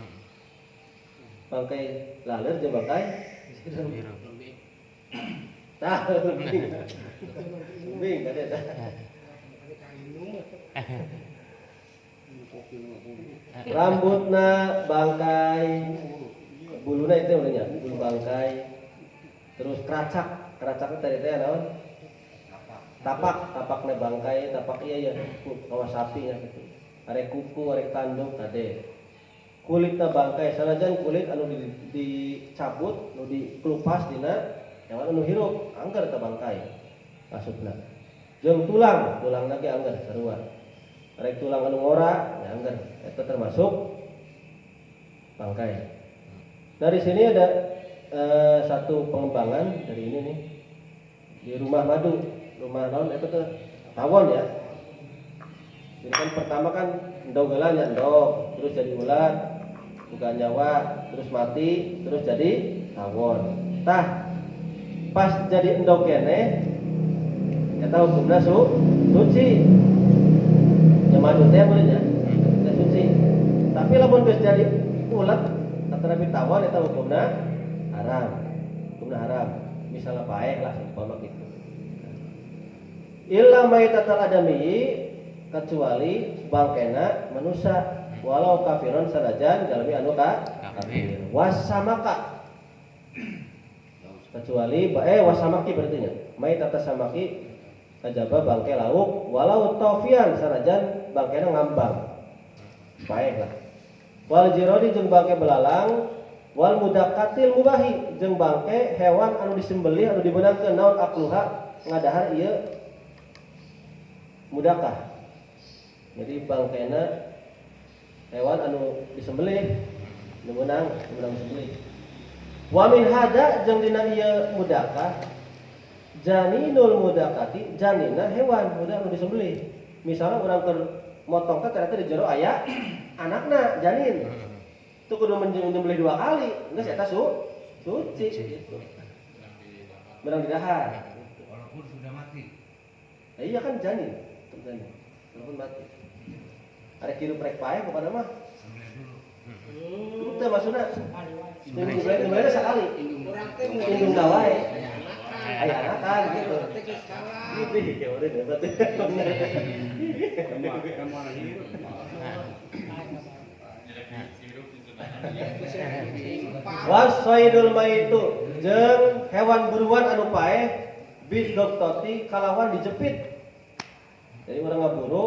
Bangkai laler jeung bangkai sirup. Tah, bingung kada tah. Rambutna bangkai buluna itu namanya bulu bangkai terus keracak keracakna tadi teh naon? Tapakna bangkai, tapak ieu ya kawas sapi nya kitu. Arek kuku, arek tanduk tade. Kulitna bangkai sanajan kulit anu dicabut, anu dikelupas dina hewan anu hirup, angger teh bangkai. Maksudna. Jeung tulangna ge angger sarua. Arek tulang anu ngora, ya angger eta termasuk bangkai. Dari sini ada satu pengembangan dari ini nih di rumah madu, rumah naon itu tuh tawon ya. Jadi kan pertama kan endog-gelan ya endog, terus jadi ulat, buka nyawa, terus mati, terus jadi tawon. Tah pas jadi endog kene, kita hukumna suci. Ya madu teh mulanya, suci. Tapi lamun geus jadi ulat atau nabi tawon eta hukumna haram. Hukumna haram. Misalnya paeh lah umpama kitu. Illa maitatal adami kecuali bangkena manusia walau kafiron sanajan jalmi anu kafir. Wasamaka kecuali wasamaki berarti nya. Maitata samaki kajaba bangke lauk walau tofian sanajan bangkena ngambang. Paeh lah. Wal jirodi jeung bangke belalang wal mudakatil mubahi jeung bangke hewan anu disembelih anu dibeunangkeun naon akluha ngadahar ieu mudakah. Jadi bangkena hewan anu disembelih meunang disembelih. Wa min hada jeung dina ieu mudakah janinul mudakati janina hewan muda anu disembelih. Misalnya urang keur motong teh ternyata di jero aya anakna janin. Itu kudu menyembelih 2 kali, geus eta suci gitu. Menang di dahar. Walaupun sudah mati. Iya kan janin. Walaupun mati. Arek hirup rek paeh pokona mah. Itu maksudna. Nyembelih sekali. Indung wae. Aya anakan gitu. Gitu ya udah berarti. Kamu anak hirup. Wasaidul maitu jeung hewan buruan anu paeh bidoktoti kalawan dijepit. Jadi orang ngaburu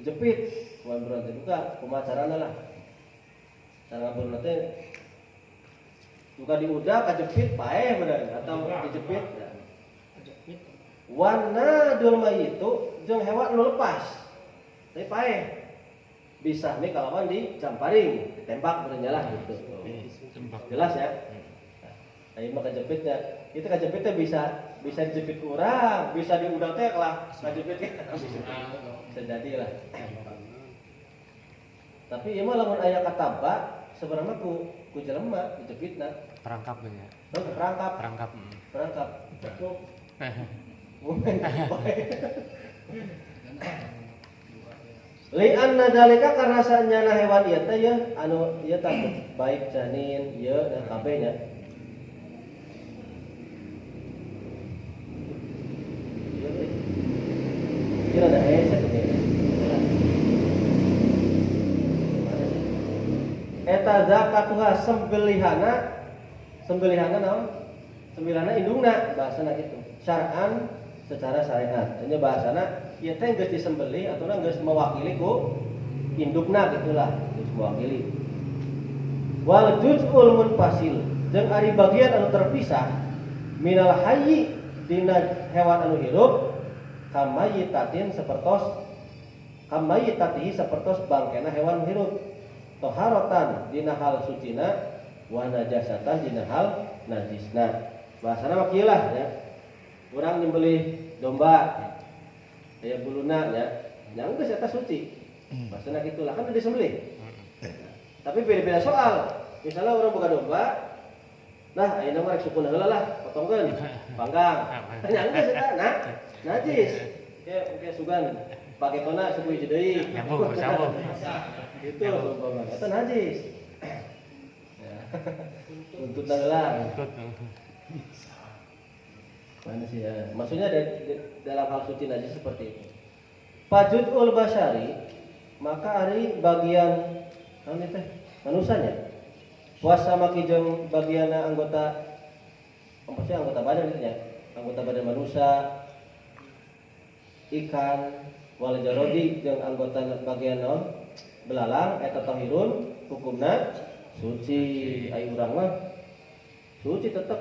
dijepit, hewan buruan teh buka kumaha carana lah. Cara ngaburu teh buka diudak kajepit paeh bener atau dijepit. Wanadul maitu jeung hewan anu lepas. Teh paeh. Bisa nih kalawan di jamparing, ditembak bernyalah gitu. Jelas ya? Ayo mah kajepitnya. Itu kajepitnya bisa dijepit kurang, bisa diudak teh lah kajepitnya. Bisa jadi lah. Tapi ieu mah lamun aya katabak sebenarnya ku jelema dijepitna. Perangkap ya. Perangkap. Cukup. Li'anna dalika karena sanyana hewan ieu teh ya anu ieu tah baik janin ieu dan kabeh nya. Kira ada eset ini. Eta zakatuha sembelihana naon? Sembelihana indungna bahasana kitu. Syar'an secara syariat. Ini bahasana ieu teh geus disembelih atauna geus mewakili ku indukna gitulah, geus mewakili. Wal juz'ul munfasil jeung ari bagian anu terpisah minal hayyi dina hewan anu hirup kamayitatin kamayitatihi sapertos bangkena hewan hirup toharatan dina hal sucina wa najasatan dina hal najisna. Bahasana mah kieu lah ya. Urang nyembelih domba aya buluna nya, nya geus eta suci. Maksudna kitulah kan disembelih. Tapi beda-beda soal. Misalnya orang boga domba, nah ayeuna mah rek sukuna heula lah, potongkeun, panggang. Nya geus eta najis. Oke sugan paketona suku hiji deui. Nyambung. Gitu umpama. Eta najis. Ya. Tuntutna heula. Mana sih ya? Maksudnya dalam hal suci najis seperti itu. Fajudul basyari maka ari bagian naon teh manusanya. Puasa maki jeung bagian anggota maksudnya anggota badan itu ya, anggota badan manusia, ikan, wal jarodi jeung anggota bagian naon belalang eta tahirun hukumna suci. Ai urang mah suci tetep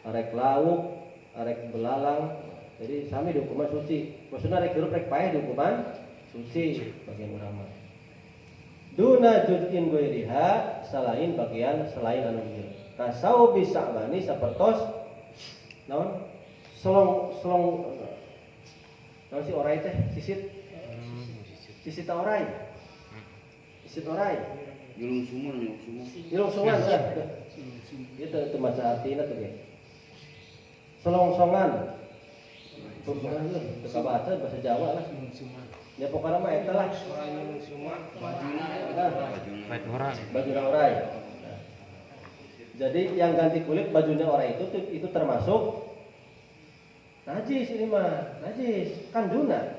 arek lauk, arek belalang, jadi sami di hukuman suci. Maksudna rek hirup rek paeh di hukuman suci bagian urang mah. Duna juz'in ghairiha selain bagian selain anu ieu. Kasau bisa bani sapertos naon selong naon si orai teh sisit orai. Sisit orai. Julung sumur. Julung sungan teh. Itu maca artina tuh ge. Selongsongan. Bukan lu, teu kabaca bahasa Jawa lah. Ya pokoknya mah eta lah. Bajuna orai. Jadi yang ganti kulit bajunya orai itu termasuk najis ini mah, najis kan duna.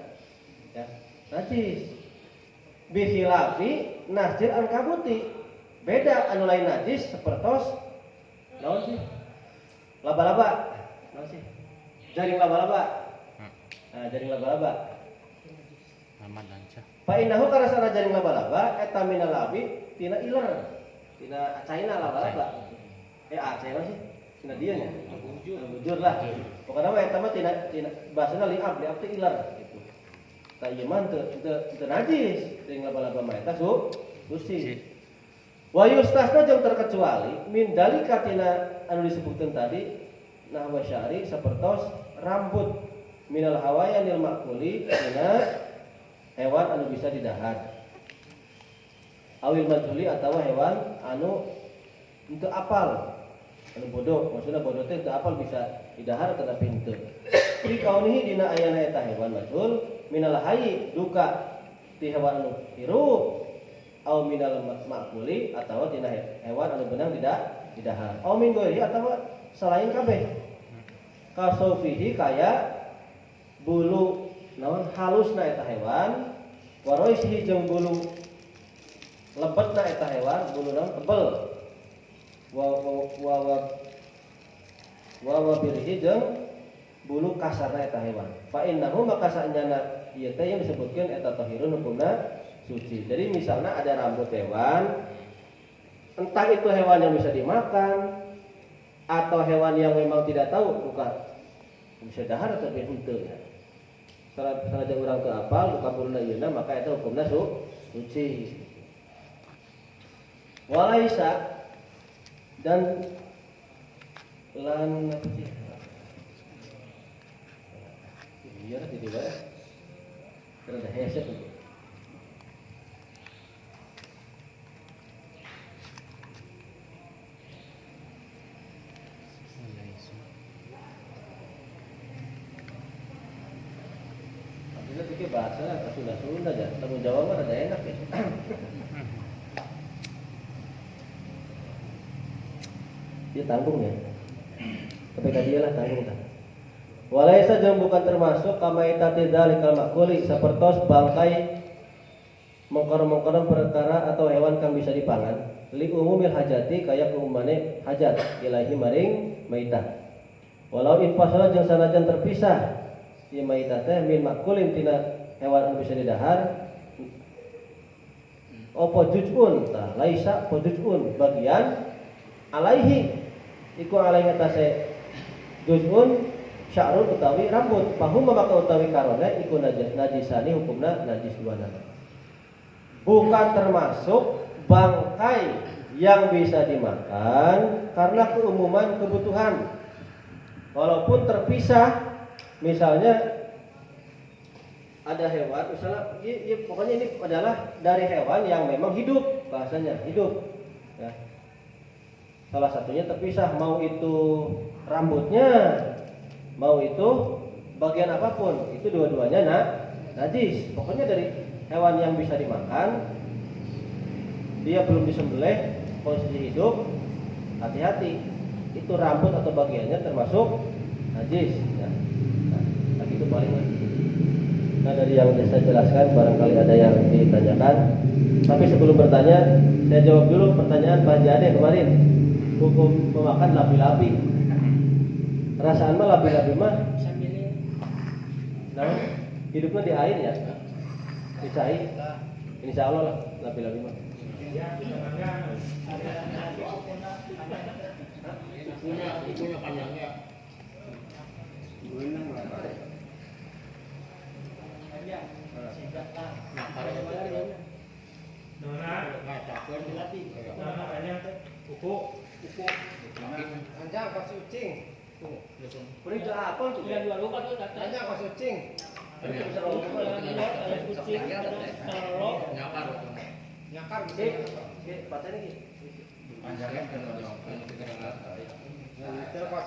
Ya, najis. Bihilafi nasjir an kabuti. Beda anu lain najis sapertos naon sih? Laba-laba. Naon sih? Jaring laba-laba. Nah, jaring laba-laba. Aman lancar. Fa innahu karasana jaring laba-laba eta minal labi tina iler. Tina acaina laba-laba. Acai mah sih? Tina dieu nya. Bujur lah. Pokona mah eta mah tina bahasana liab teh iler gitu. Tah ieu mah teu najis, jaring laba-laba mah eta suci. Wa yustasna jeung terkecuali min dalika tina anu disebutkeun tadi nahwa syari sapertos rambut minal hawayanil makuli tina hewan anu bisa didahar. Awil majhuli atawa hewan anu henteu apal. Anu bodoh, maksudna bodoh teh teu apal bisa didahar tetapi henteu. Fi kaunihi dina ayana eta hewan majhul minal hayy duka ti hewan anu hirup au minal makuli atawa tina hewan anu beunang didahar. Au min ghairi atawa selain kabeh. Kasofihi kaya bulu naon halusna eta hewan, waroisihi jeung bulu lebetna eta hewan, bulu naon tebel. Wa birihi jeung bulu kasarna eta hewan. Fa innahu maka saenyana ieu teh yang disebutkeun eta tahirun hukumna suci. Jadi misalnya ada rambut hewan, entah itu hewan yang bisa dimakan atau hewan yang memang tidak tahu bukan bisa dahar atau henteu ya. Sanajan urang teu apal buka buluna ieuna maka eta hukumna suci. Walaisa dan lan apa sih? Biar tidak bae. Karena dah heset tuh. Apabila pikir bahasa atau Sunda aja, tanggung jawab mah ada enak ya. Dia tanggung ya. Tapi dia lah tanggung kan. Walaisa jeung bukan termasuk kamaitati dzalikal makuli sapertos bangkai mengkono-mengkono perkara atau hewan kang bisa dipangan li umumil hajati kaya keumumane hajat ilahi maring maitah. Walau infasala jeung sanajan terpisah ieu maitah teh min makulin tina hewan anu bisa didahar opo juz'un tah laisa po juz'un bagian alaihi iku alaihi tase juz'un sya'run utawi rambut pahum maka utawi karona iku najisani hukumna najis duanana. Bukan termasuk bangkai yang bisa dimakan karena keumuman kebutuhan. Walaupun terpisah, misalnya ada hewan, misalnya pokoknya ini adalah dari hewan yang memang hidup, bahasanya hidup. Ya. Salah satunya terpisah, mau itu rambutnya, mau itu bagian apapun, itu dua-duanya najis. Pokoknya dari hewan yang bisa dimakan, dia belum disembelih, posisi hidup, hati-hati. Itu rambut atau bagiannya termasuk najis. Ya. Nah, itu paling. Nah, dari yang saya jelaskan, barangkali ada yang ditanyakan. Tapi sebelum bertanya, saya jawab dulu pertanyaan Pak Jade kemarin. Hukum memakan lapi-lapi. Rasaan mah labi-labi mah nah, hidupnya di air ya. Dicai. Insya Allah lah labi-labi mah. Itunya panjangnya. Anjang pas ucing. Kuring itu apa tuh? Anjang pas ucing. Nyakar gitu. Patah ini. Panjangnya kan. Terus pas